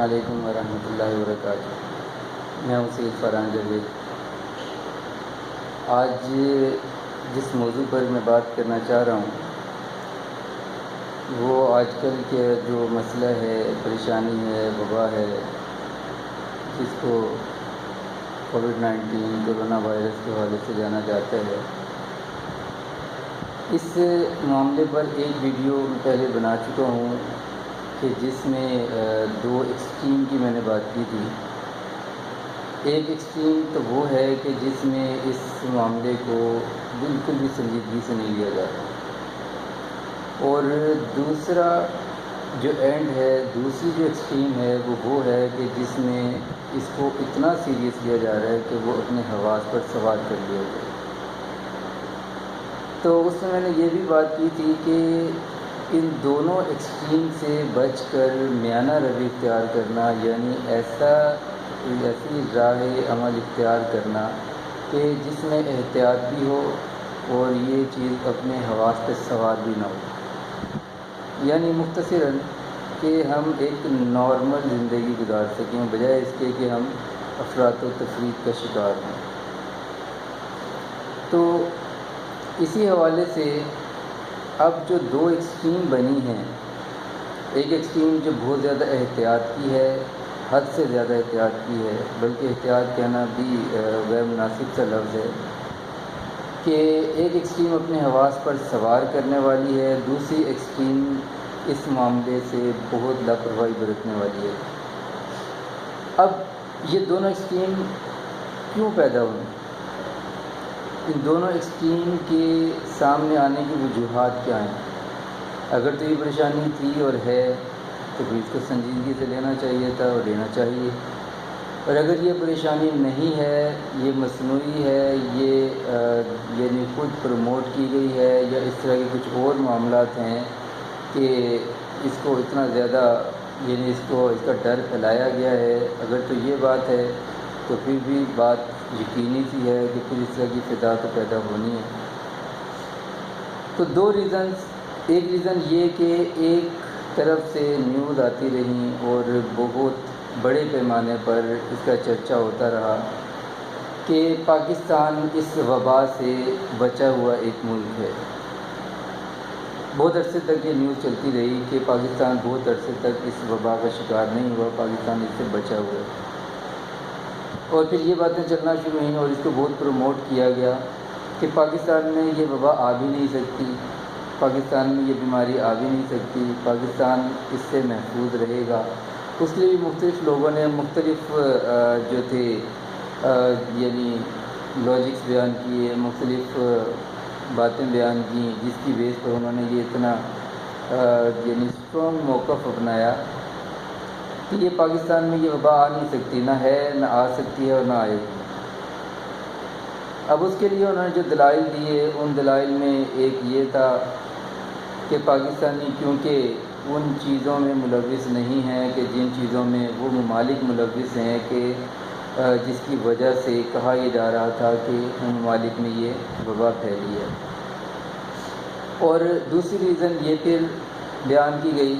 علیکم ورحمۃ اللہ وبرکاتہ۔ میں ہوں سید فرحان جاوید۔ آج جس موضوع پر میں بات کرنا چاہ رہا ہوں وہ آج کل کے جو مسئلہ ہے، پریشانی ہے، وبا ہے، جس کو کووڈ-19 کرونا وائرس کے حوالے سے جانا جاتا ہے۔ اس معاملے پر ایک ویڈیو میں پہلے بنا چکا ہوں کہ جس میں دو ایکسٹریم کی میں نے بات کی تھی۔ ایک ایکسٹریم تو وہ ہے کہ جس میں اس معاملے کو بالکل بھی سنجیدگی سے نہیں لیا جاتا، اور دوسرا جو اینڈ ہے، دوسری جو ایکسٹریم ہے وہ ہے کہ جس میں اس کو اتنا سیریس لیا جا رہا ہے کہ وہ اپنے حواس پر سوار کر لیا جائے۔ تو اس میں نے یہ بھی بات کی تھی کہ ان دونوں ایکسٹریم سے بچ کر میانہ روی اختیار کرنا، یعنی ایسی راہ عمل اختیار کرنا کہ جس میں احتیاط بھی ہو اور یہ چیز اپنے حواس پہ سوار بھی نہ ہو، یعنی مختصراً کہ ہم ایک نارمل زندگی گزار سکیں بجائے اس کے کہ ہم افراط و تفریط کا شکار ہوں۔ تو اسی حوالے سے اب جو دو ایکسٹریم بنی ہیں، ایک ایکسٹریم جو بہت زیادہ احتیاط کی ہے، حد سے زیادہ احتیاط کی ہے، بلکہ احتیاط کہنا بھی غیر مناسب سا لفظ ہے، کہ ایک ایکسٹریم اپنے حواس پر سوار کرنے والی ہے، دوسری ایکسٹریم اس معاملے سے بہت لاپرواہی برتنے والی ہے۔ اب یہ دونوں ایکسٹریم کیوں پیدا ہوئے؟ ان دونوں ایکسٹریم کے سامنے آنے کی وجوہات کیا ہیں؟ اگر تو یہ پریشانی تھی اور ہے تو پھر اس کو سنجیدگی سے لینا چاہیے تھا اور لینا چاہیے، اور اگر یہ پریشانی نہیں ہے، یہ مصنوعی ہے، یہ یعنی خود پروموٹ کی گئی ہے، یا اس طرح کے کچھ اور معاملات ہیں کہ اس کو اتنا زیادہ یعنی اس کا ڈر پھیلایا گیا ہے، اگر تو یہ بات ہے تو پھر بھی بات یقینی سی ہے کہ پھر اس طرح کی فضا تو پیدا ہونی ہے۔ تو دو ریزنز، ایک ریزن یہ کہ ایک طرف سے نیوز آتی رہیں اور بہت بڑے پیمانے پر اس کا چرچا ہوتا رہا کہ پاکستان اس وبا سے بچا ہوا ایک ملک ہے۔ بہت عرصے تک یہ نیوز چلتی رہی کہ پاکستان بہت عرصے تک اس وبا کا شکار نہیں ہوا، پاکستان اس سے بچا ہوا ہے، اور پھر یہ باتیں چلنا شروع ہوئیں اور اس کو بہت پروموٹ کیا گیا کہ پاکستان میں یہ وبا آ بھی نہیں سکتی، پاکستان میں یہ بیماری آ بھی نہیں سکتی، پاکستان اس سے محفوظ رہے گا۔ اس لیے بھی مختلف لوگوں نے مختلف جو تھے یعنی لاجکس بیان کیے، مختلف باتیں بیان کی، جس کی بیس پر انہوں نے یہ اتنا یعنی اسٹرانگ موقف اپنایا کہ یہ پاکستان میں یہ وبا آ نہیں سکتی، نہ ہے، نہ آ سکتی ہے اور نہ آئے گی۔ اب اس کے لیے انہوں نے جو دلائل دیے، ان دلائل میں ایک یہ تھا کہ پاکستانی کیونکہ ان چیزوں میں ملوث نہیں ہیں کہ جن چیزوں میں وہ ممالک ملوث ہیں کہ جس کی وجہ سے کہا یہ جا رہا تھا کہ ان ممالک میں یہ وبا پھیلی ہے۔ اور دوسری ریزن یہ پھر بیان کی گئی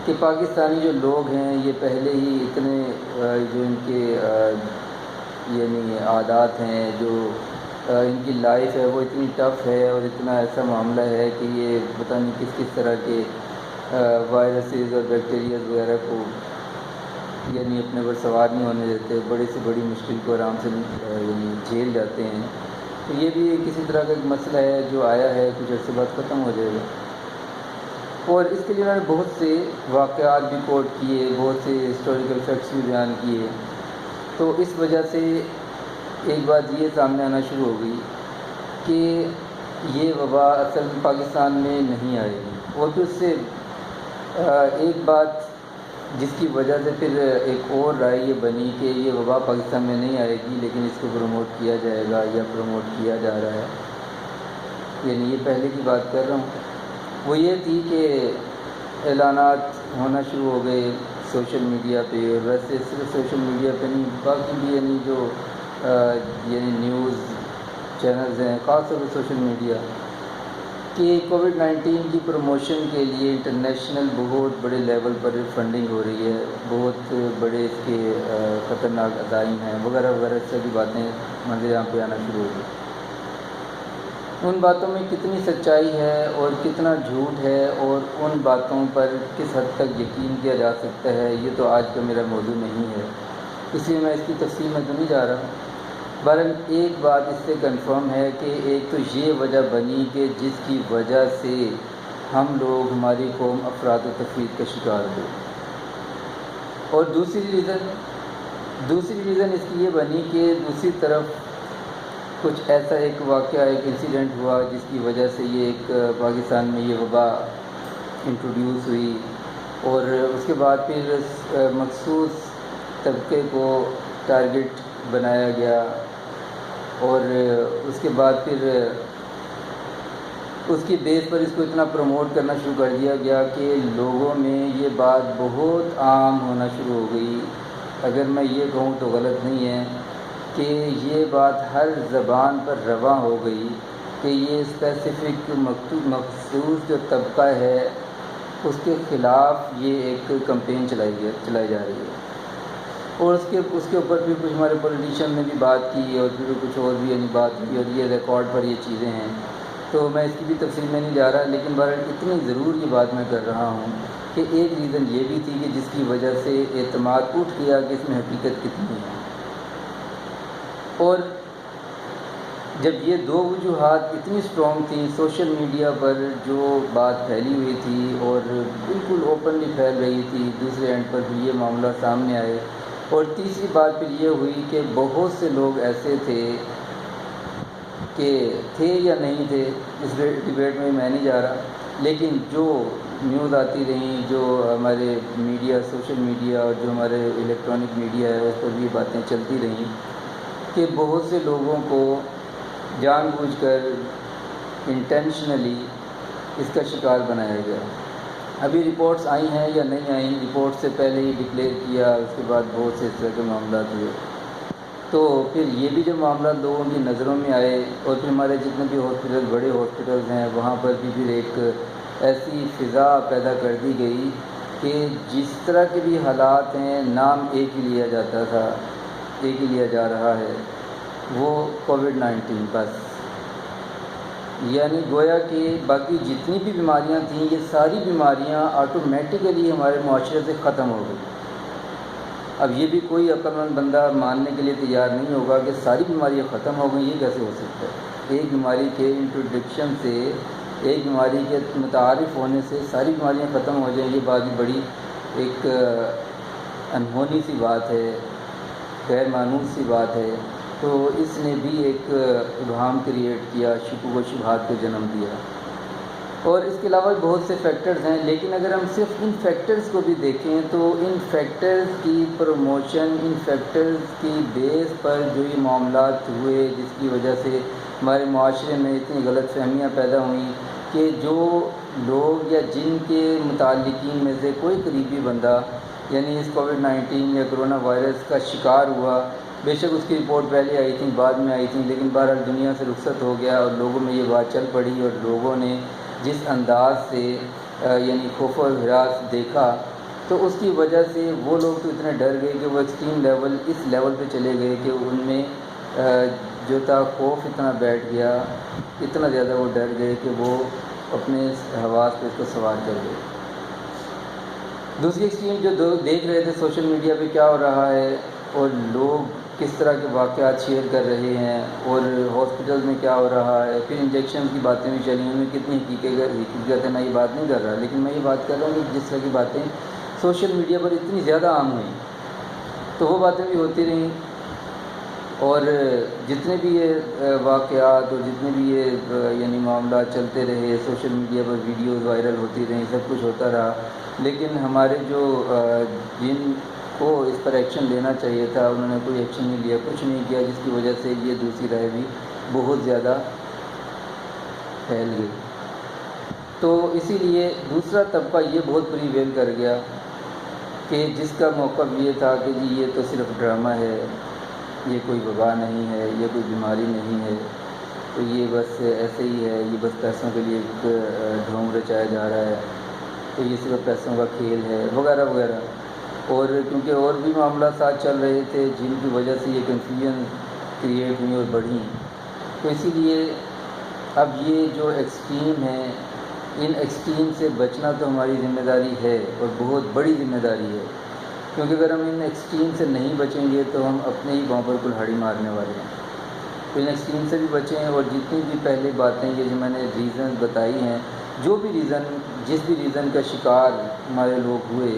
کہ پاکستانی جو لوگ ہیں یہ پہلے ہی اتنے جو ان کے یعنی عادات ہیں، جو ان کی لائف ہے وہ اتنی ٹف ہے اور اتنا ایسا معاملہ ہے کہ یہ پتہ نہیں کس کس طرح کے وائرسز اور بیکٹیریاز وغیرہ کو یعنی اپنے پر سوار نہیں ہونے دیتے، بڑی سے بڑی مشکل کو آرام سے یعنی جھیل جاتے ہیں۔ تو یہ بھی کسی طرح کا ایک مسئلہ ہے جو آیا ہے، کچھ عرصے بعد ختم ہو جائے گا، اور اس کے لیے انہوں نے بہت سے واقعات بھی کوٹ کیے، بہت سے ہسٹوریکل فیکٹس بھی بیان کیے۔ تو اس وجہ سے ایک بات یہ سامنے آنا شروع ہو گئی کہ یہ وبا اصل میں پاکستان میں نہیں آئے گی، اور پھر اس سے ایک بات جس کی وجہ سے پھر ایک اور رائے یہ بنی کہ یہ وبا پاکستان میں نہیں آئے گی لیکن اس کو پروموٹ کیا جائے گا یا پروموٹ کیا جا رہا ہے، یعنی یہ پہلے کی بات کر رہا ہوں، وہ یہ تھی کہ اعلانات ہونا شروع ہو گئے سوشل میڈیا پہ، اور ویسے صرف سوشل میڈیا پہ نہیں، باقی بھی یعنی جو یعنی نیوز چینلز ہیں، خاص طور پہ سوشل میڈیا، کہ کووڈ-19 کی پروموشن کے لیے انٹرنیشنل بہت بڑے لیول پر فنڈنگ ہو رہی ہے، بہت بڑے اس کے خطرناک عزائم ہیں وغیرہ وغیرہ، اس ساری باتیں منظر عام پہ آنا شروع ہو گئی۔ ان باتوں میں کتنی سچائی ہے اور کتنا جھوٹ ہے اور ان باتوں پر کس حد تک یقین کیا جا سکتا ہے، یہ تو آج کا میرا موضوع نہیں ہے، اس لیے میں اس کی تفصیل میں تو نہیں جا رہا۔ بہرحال ایک بات اس سے کنفرم ہے کہ ایک تو یہ وجہ بنی کہ جس کی وجہ سے ہم لوگ، ہماری قوم افراد و تفرید کا شکار ہوئے، اور دوسری ریزن اس کی یہ بنی کہ دوسری طرف کچھ ایسا ایک واقعہ، ایک انسیڈنٹ ہوا جس کی وجہ سے یہ ایک پاکستان میں یہ وبا انٹروڈیوس ہوئی، اور اس کے بعد پھر مخصوص طبقے کو ٹارگٹ بنایا گیا، اور اس کے بعد پھر اس کی بیس پر اس کو اتنا پروموٹ کرنا شروع کر دیا گیا کہ لوگوں میں یہ بات بہت عام ہونا شروع ہو گئی۔ اگر میں یہ کہوں تو غلط نہیں ہے کہ یہ بات ہر زبان پر رواں ہو گئی کہ یہ اسپیسیفک مخصوص جو طبقہ ہے اس کے خلاف یہ ایک کمپین چلائی جا رہی ہے، اور اس کے اوپر بھی کچھ ہمارے پولیٹیشین نے بھی بات کی، اور پھر کچھ اور بھی بات کی، اور یہ ریکارڈ پر یہ چیزیں ہیں، تو میں اس کی بھی تفصیل میں نہیں جا رہا، لیکن بہرحال اتنی ضرور یہ بات میں کر رہا ہوں کہ ایک ریزن یہ بھی تھی کہ جس کی وجہ سے اعتماد اٹھ گیا کہ اس میں حقیقت کتنی ہے۔ اور جب یہ دو وجوہات اتنی اسٹرانگ تھیں، سوشل میڈیا پر جو بات پھیلی ہوئی تھی اور بالکل اوپنلی پھیل رہی تھی، دوسرے اینڈ پر بھی یہ معاملہ سامنے آئے، اور تیسری بات پھر یہ ہوئی کہ بہت سے لوگ ایسے تھے کہ تھے یا نہیں تھے، اس ڈبیٹ میں میں نہیں جا رہا، لیکن جو نیوز آتی رہیں، جو ہمارے میڈیا، سوشل میڈیا اور جو ہمارے الیکٹرانک میڈیا ہے اس پر بھی یہ باتیں چلتی رہیں کہ بہت سے لوگوں کو جان بوجھ کر انٹینشنلی اس کا شکار بنایا گیا۔ ابھی رپورٹس آئی ہیں یا نہیں آئیں، رپورٹ سے پہلے ہی ڈکلیئر کیا، اس کے بعد بہت سے اس طرح کے معاملات ہوئے، تو پھر یہ بھی جو معاملات لوگوں کی نظروں میں آئے، اور پھر ہمارے جتنے بھی ہاسپٹل، بڑے ہاسپٹلز ہیں، وہاں پر بھی پھر ایک ایسی فضا پیدا کر دی گئی کہ جس طرح کے بھی حالات ہیں، نام ایک ہی لیا جاتا تھا، ایک ہی لیا جا رہا ہے، وہ کووڈ-19 بس، یعنی گویا کہ باقی جتنی بھی بیماریاں تھیں یہ ساری بیماریاں آٹومیٹیکلی ہمارے معاشرے سے ختم ہو گئی۔ اب یہ بھی کوئی عقل مند بندہ ماننے کے لیے تیار نہیں ہوگا کہ ساری بیماریاں ختم ہو گئیں، یہ کیسے ہو سکتا ہے؟ ایک بیماری کے انٹروڈکشن سے، ایک بیماری کے متعارف ہونے سے ساری بیماریاں ختم ہو جائیں، یہ بات بھی بڑی ایک انہونی سی بات ہے، غیر مانوس سی بات ہے، تو اس نے بھی ایک ابہام کریٹ کیا، شکوک و شبہات کو جنم دیا۔ اور اس کے علاوہ بہت سے فیکٹرز ہیں، لیکن اگر ہم صرف ان فیکٹرز کو بھی دیکھیں تو ان فیکٹرز کی پروموشن، ان فیکٹرز کی بیس پر جو یہ معاملات ہوئے جس کی وجہ سے ہمارے معاشرے میں اتنی غلط فہمیاں پیدا ہوئیں کہ جو لوگ یا جن کے متعلقین میں سے کوئی قریبی بندہ یعنی اس کووڈ-19 یا کرونا وائرس کا شکار ہوا، بے شک اس کی رپورٹ پہلے آئی تھی، بعد میں آئی تھی، لیکن بہرحال دنیا سے رخصت ہو گیا اور لوگوں میں یہ بات چل پڑی، اور لوگوں نے جس انداز سے یعنی خوف و ہراس دیکھا، تو اس کی وجہ سے وہ لوگ تو اتنے ڈر گئے کہ وہ ایکسٹریم لیول، اس لیول پہ چلے گئے کہ ان میں جو تھا خوف اتنا بیٹھ گیا، اتنا زیادہ وہ ڈر گئے کہ وہ اپنے حواس پہ اس کو سوار کر گئے۔ دوسری ایکسٹریم جو دیکھ رہے تھے سوشل میڈیا پہ کیا ہو رہا ہے اور لوگ کس طرح کے واقعات شیئر کر رہے ہیں اور ہاسپٹل میں کیا ہو رہا ہے، پھر انجیکشن کی باتیں بھی چلی، ان میں کتنی حقیقت ہے میں یہ بات نہیں کر رہا، لیکن میں یہ بات کر رہا ہوں کہ جس طرح کی باتیں سوشل میڈیا پر اتنی زیادہ عام ہوئیں تو وہ باتیں بھی ہوتی رہیں، اور جتنے بھی یہ واقعات اور جتنے بھی یہ یعنی معاملات چلتے رہے، سوشل میڈیا پر ویڈیوز وائرل ہوتی رہیں، سب کچھ ہوتا رہا، لیکن ہمارے جو جن کو اس پر ایکشن لینا چاہیے تھا انہوں نے کوئی ایکشن نہیں لیا، کچھ نہیں کیا، جس کی وجہ سے یہ دوسری رائے بھی بہت زیادہ پھیل گئی۔ تو اسی لیے دوسرا طبقہ یہ بہت بری ویل کر گیا کہ جس کا موقف یہ تھا کہ جی یہ تو صرف ڈرامہ ہے، یہ کوئی وبا نہیں ہے، یہ کوئی بیماری نہیں ہے، تو یہ بس ایسے ہی ہے، یہ بس پیسوں کے لیے ایک ڈھونگ رچایا جا رہا ہے، تو یہ صرف پیسوں کا کھیل ہے وغیرہ وغیرہ۔ اور کیونکہ اور بھی معاملات ساتھ چل رہے تھے جن کی وجہ سے یہ کنفیوژن کریٹ ہوئی اور بڑھی، تو اسی لیے اب یہ جو ایکسٹریم ہیں، ان ایکسٹریم سے بچنا تو ہماری ذمہ داری ہے اور بہت بڑی ذمہ داری ہے، کیونکہ اگر ہم ان ایکسٹریم سے نہیں بچیں گے تو ہم اپنے ہی پاؤں پر کلہاڑی مارنے والے ہیں۔ تو ان ایکسٹریم سے بھی بچیں، اور جتنی بھی پہلے باتیں یہ جو میں نے ریزن بتائی ہیں، جو بھی ریزن جس بھی ریزن کا شکار ہمارے لوگ ہوئے،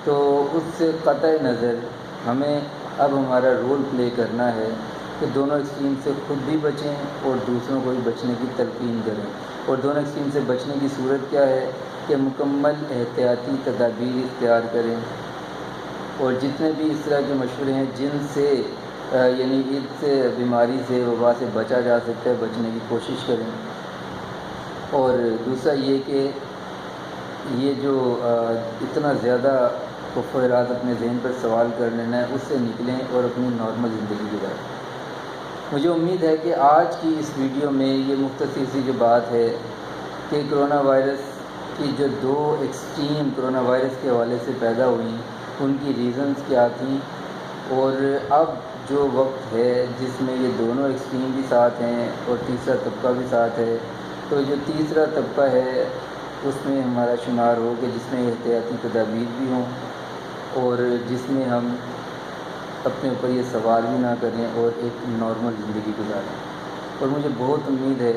تو اس سے قطع نظر ہمیں اب ہمارا رول پلے کرنا ہے کہ دونوں ایکسٹریم سے خود بھی بچیں اور دوسروں کو بھی بچنے کی تلقین کریں۔ اور دونوں ایکسٹریم سے بچنے کی صورت کیا ہے کہ مکمل احتیاطی تدابیر اختیار کریں، اور جتنے بھی اس طرح کے مشورے ہیں جن سے یعنی اس بیماری سے وبا سے بچا جا سکتا ہے، بچنے کی کوشش کریں۔ اور دوسرا یہ کہ یہ جو اتنا زیادہ خفرات اپنے ذہن پر سوال کر لینا ہے، اس سے نکلیں اور اپنی نارمل زندگی گزاریں۔ مجھے امید ہے کہ آج کی اس ویڈیو میں یہ مختصر سی جو بات ہے کہ کرونا وائرس کی جو دو ایکسٹریم کرونا وائرس کے حوالے سے پیدا ہوئیں، ان کی ریزنز کیا تھیں، اور اب جو وقت ہے جس میں یہ دونوں ایکسٹریم بھی ساتھ ہیں اور تیسرا طبقہ بھی ساتھ ہے، تو جو تیسرا طبقہ ہے اس میں ہمارا شمار ہو کہ جس میں احتیاطی تدابیر بھی ہوں اور جس میں ہم اپنے اوپر یہ سوال بھی نہ کریں اور ایک نارمل زندگی گزاریں۔ اور مجھے بہت امید ہے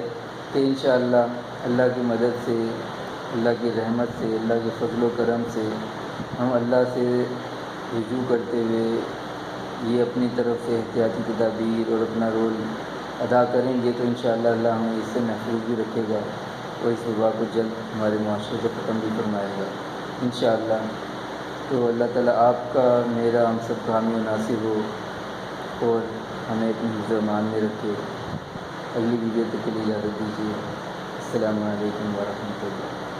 کہ انشاءاللہ اللہ کی مدد سے، اللہ کی رحمت سے، اللہ کے فضل و کرم سے ہم اللہ سے رجوع کرتے ہوئے یہ اپنی طرف سے احتیاطی تدابیر اور اپنا رول ادا کریں گے تو انشاءاللہ اللہ ہمیں اس سے محفوظ بھی رکھے گا اور اس وبا کو جلد ہمارے معاشرے سے ختم بھی فرمائے گا انشاءاللہ۔ تو اللہ تعالیٰ آپ کا، میرا، ہم سب کا حامی و ناصر ہو اور ہمیں اپنی حفظ و امان میں رکھے۔ اگلی ویڈیو تک کے لیے اجازت دیجیے۔ السلام علیکم ورحمۃ اللہ۔